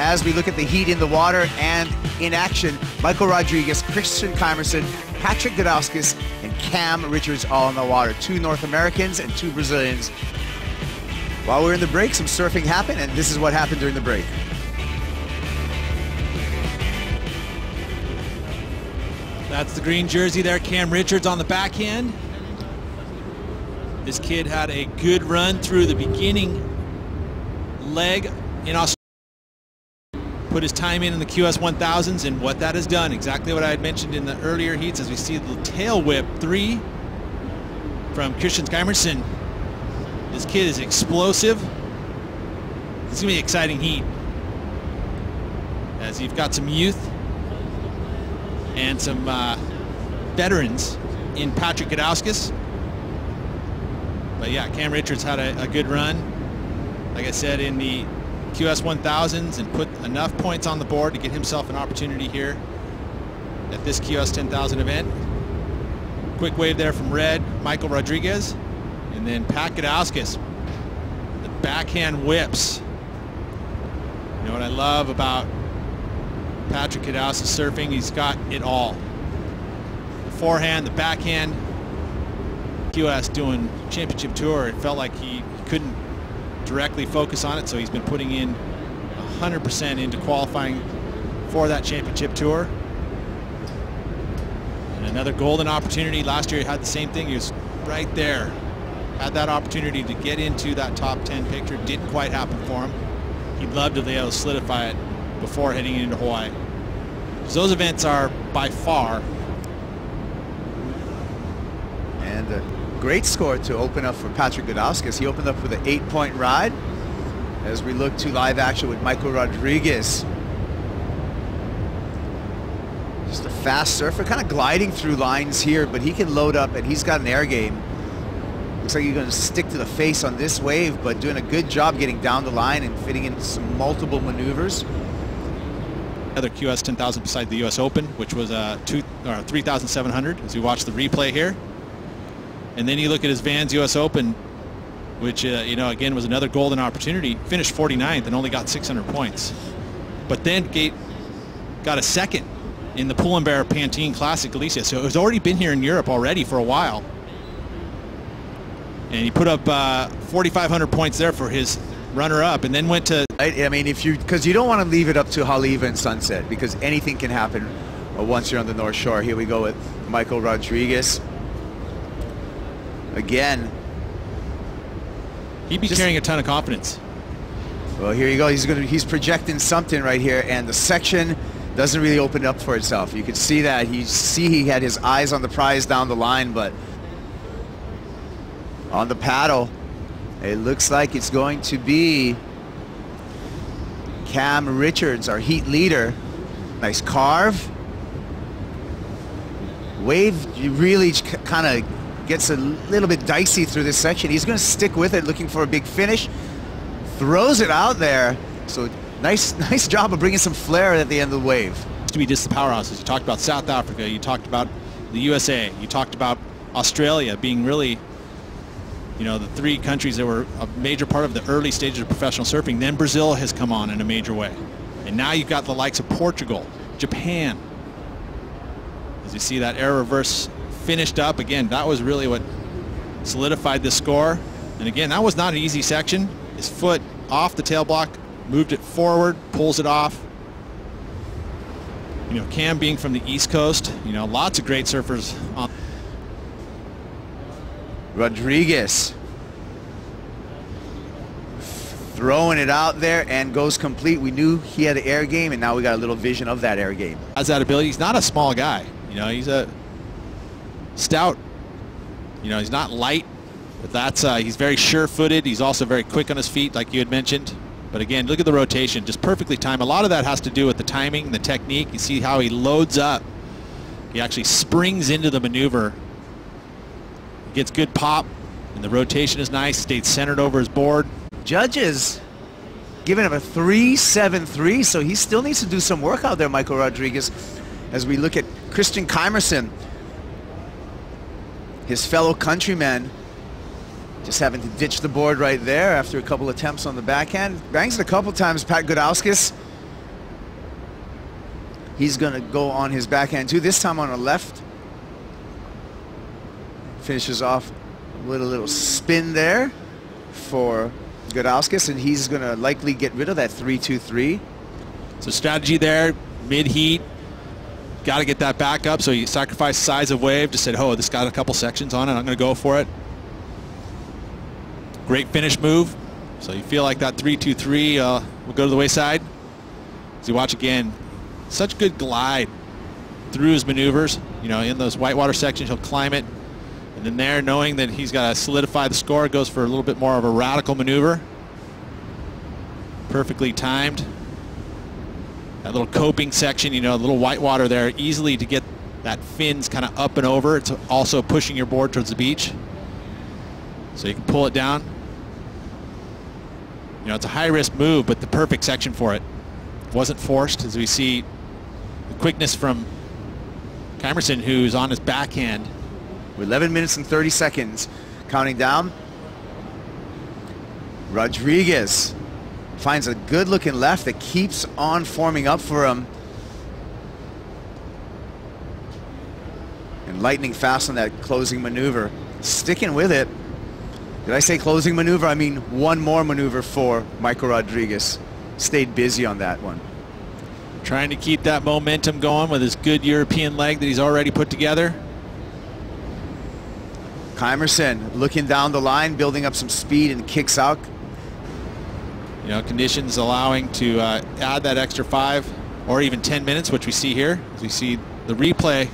as we look at the heat in the water and in action, Michael Rodrigues, Krystian Kymerson, Patrick Gudauskas, and Kam Richards all in the water. 2 North Americans and 2 Brazilians. While we're in the break, some surfing happened, and this is what happened during the break. That's the green jersey there, Kam Richards on the backhand. This kid had a good run through the beginning leg in Australia. Put his time in the QS 1000s, and what that has done, exactly what I had mentioned in the earlier heats, as we see the tail whip 3 from Krystian Kymerson. This kid is explosive. It's gonna be an exciting heat, as you've got some youth and some veterans in Patrick Gudauskas. But yeah, Kam Richards had a good run, like I said, in the QS 1000s, and put enough points on the board to get himself an opportunity here at this QS 10,000 event. Quick wave there from Red, Michael Rodrigues, and then Pat Gudauskas. The backhand whips. You know what I love about Patrick Gudauskas surfing? He's got it all. The forehand, the backhand. QS doing championship tour, it felt like he couldn't directly focus on it, so he's been putting in 100% into qualifying for that championship tour. And another golden opportunity. Last year he had the same thing. He was right there, had that opportunity to get into that top 10 picture. Didn't quite happen for him. He'd love to be able to solidify it before heading into Hawaii. So those events are by far. And great score to open up for Patrick Gudauskas. He opened up with an 8-point ride as we look to live action with Michael Rodrigues. Just a fast surfer, kind of gliding through lines here, but he can load up, and he's got an air game. Looks like he's going to stick to the face on this wave, but doing a good job getting down the line and fitting in some multiple maneuvers. Another QS 10,000 beside the US Open, which was 3,700, as we watch the replay here. And then you look at his Vans US Open, which, you know, again, was another golden opportunity. Finished 49th and only got 600 points. But then got a second in the Pull and Bear Pantene Classic Galicia. So it's already been here in Europe already for a while. And he put up 4,500 points there for his runner-up, and then went to... I mean, because you don't want to leave it up to Haleiwa and Sunset, because anything can happen once you're on the North Shore. Here we go with Michael Rodrigues. Again, he'd be carrying a ton of confidence. Well, here you go. He's projecting something right here, and the section doesn't really open up for itself. You can see that. He had his eyes on the prize down the line, but on the paddle, it looks like it's going to be Kam Richards, our heat leader. Nice carve. Wave really kind of gets a little bit dicey through this section. He's going to stick with it, looking for a big finish. Throws it out there. So nice job of bringing some flair at the end of the wave. To be just the powerhouses. You talked about South Africa. You talked about the USA. You talked about Australia being really, you know, the 3 countries that were a major part of the early stages of professional surfing. Then Brazil has come on in a major way. And now you've got the likes of Portugal, Japan. As you see that air reverse finished up, again, that was really what solidified the score. And again, that was not an easy section. His foot off the tail block, moved it forward, pulls it off. You know, Kam being from the East Coast, you know, lots of great surfers on. Rodrigues throwing it out there and goes complete. We knew he had an air game, and now we got a little vision of that air game. Has that ability. He's not a small guy. You know, he's a stout. You know, he's not light, but that's he's very sure-footed. He's also very quick on his feet, like you had mentioned. But again, look at the rotation, just perfectly timed. A lot of that has to do with the timing, the technique. You see how he loads up. He actually springs into the maneuver. Gets good pop, and the rotation is nice. Stayed centered over his board. Judges giving him a 3.73, so he still needs to do some work out there, Michael Rodrigues, as we look at Krystian Kymerson, his fellow countryman, just having to ditch the board right there after a couple attempts on the backhand. Bangs it a couple times. Pat Gudauskas He's going to go on his backhand too, this time on the left. Finishes off with a little spin there for Gudauskas, and he's going to likely get rid of that 3-2-3. So strategy there, mid-heat. Got to get that back up, so you sacrifice size of wave. Just said, oh, this got a couple sections on it. I'm going to go for it. Great finish move. So you feel like that 3-2-3 will go to the wayside. As you watch again, such good glide through his maneuvers. You know, in those whitewater sections, he'll climb it. And then there, knowing that he's got to solidify the score, goes for a little bit more of a radical maneuver. Perfectly timed. That little coping section, you know, a little whitewater there, easily to get that fins kind of up and over. It's also pushing your board towards the beach. So you can pull it down. You know, it's a high-risk move, but the perfect section for it. Wasn't forced, as we see the quickness from Kymerson, who's on his backhand. 11 minutes and 30 seconds, counting down. Rodrigues finds a good-looking left that keeps on forming up for him. And lightning fast on that closing maneuver. Sticking with it. Did I say closing maneuver? I mean one more maneuver for Michael Rodrigues. Stayed busy on that one. Trying to keep that momentum going with his good European leg that he's already put together. Kymerson looking down the line, building up some speed, and kicks out. You know, conditions allowing to add that extra 5 or even 10 minutes, which we see here. As we see the replay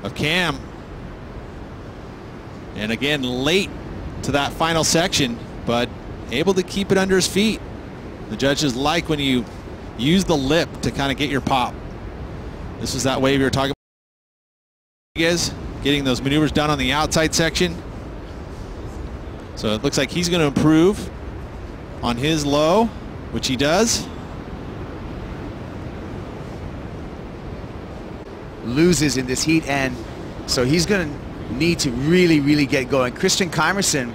of Cam. And again, late to that final section, but able to keep it under his feet. The judges like when you use the lip to kind of get your pop. This is that wave you were talking about. Getting those maneuvers done on the outside section. So it looks like he's going to improve on his low, which he does. Loses in this heat, and so he's going to need to really get going. Krystian Kymerson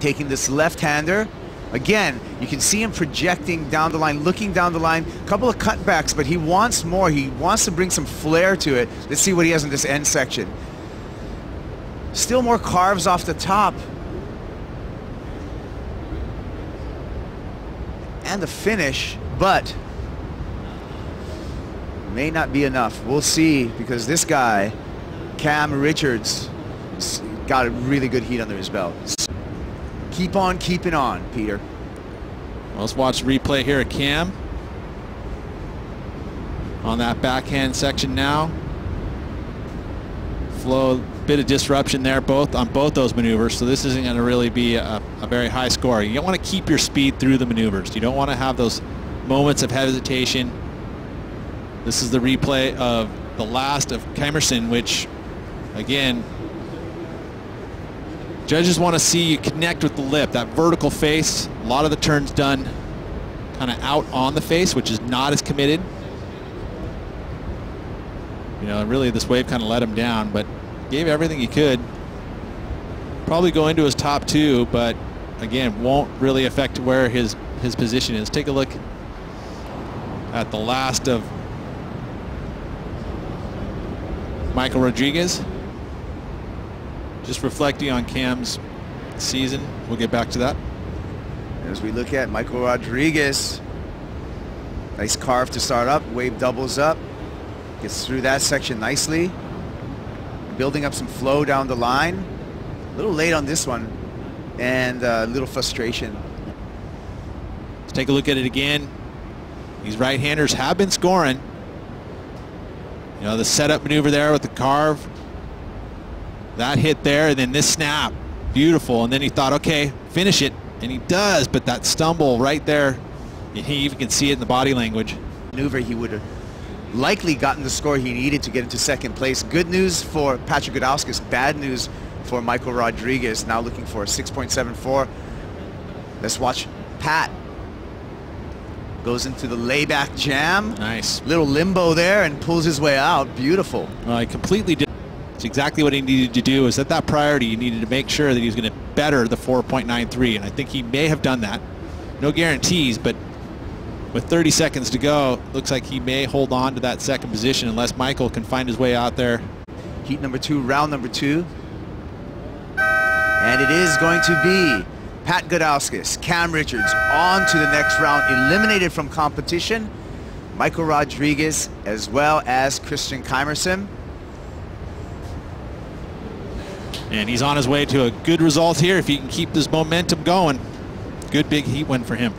taking this left-hander. Again, you can see him projecting down the line, looking down the line, a couple of cutbacks, but he wants more. He wants to bring some flair to it. Let's see what he has in this end section. Still more carves off the top. And the finish, but may not be enough. We'll see, because this guy, Kam Richards, got a really good heat under his belt. Keep on keeping on, Peter. Well, let's watch the replay here at Cam. On that backhand section now. Flow, bit of disruption there on both those maneuvers, so this isn't going to really be a very high score. You don't want to keep your speed through the maneuvers. You don't want to have those moments of hesitation. This is the replay of the last of Kymerson, which, again, judges want to see you connect with the lip, that vertical face. A lot of the turns done kind of out on the face, which is not as committed. You know, really this wave kind of let him down, but gave everything he could. Probably go into his top 2, but again, won't really affect where his position is. Take a look at the last of Michael Rodrigues. Just reflecting on Cam's season. We'll get back to that. As we look at Michael Rodrigues, nice carve to start up, wave doubles up, gets through that section nicely, building up some flow down the line. A little late on this one, and a little frustration. Let's take a look at it again. These right-handers have been scoring. You know, the setup maneuver there with the carve. That hit there, and then this snap. Beautiful. And then he thought, okay, finish it. And he does, but that stumble right there, he even can see it in the body language. Maneuver, he would have likely gotten the score he needed to get into second place. Good news for Patrick Gudauskas, bad news for Michael Rodrigues, now looking for a 6.74. Let's watch Pat. Goes into the layback jam. Nice. Little limbo there and pulls his way out. Beautiful. Well, he completely did. It's exactly what he needed to do. Is at that priority, you needed to make sure that he was going to better the 4.93, and I think he may have done that. No guarantees, but With 30 seconds to go, looks like he may hold on to that second position unless Michael can find his way out there. Heat number 2, round number 2. And it is going to be Pat Gudauskas, Kam Richards on to the next round, eliminated from competition. Michael Rodrigues as well as Krystian Kymerson. And he's on his way to a good result here if he can keep this momentum going. Good big heat win for him.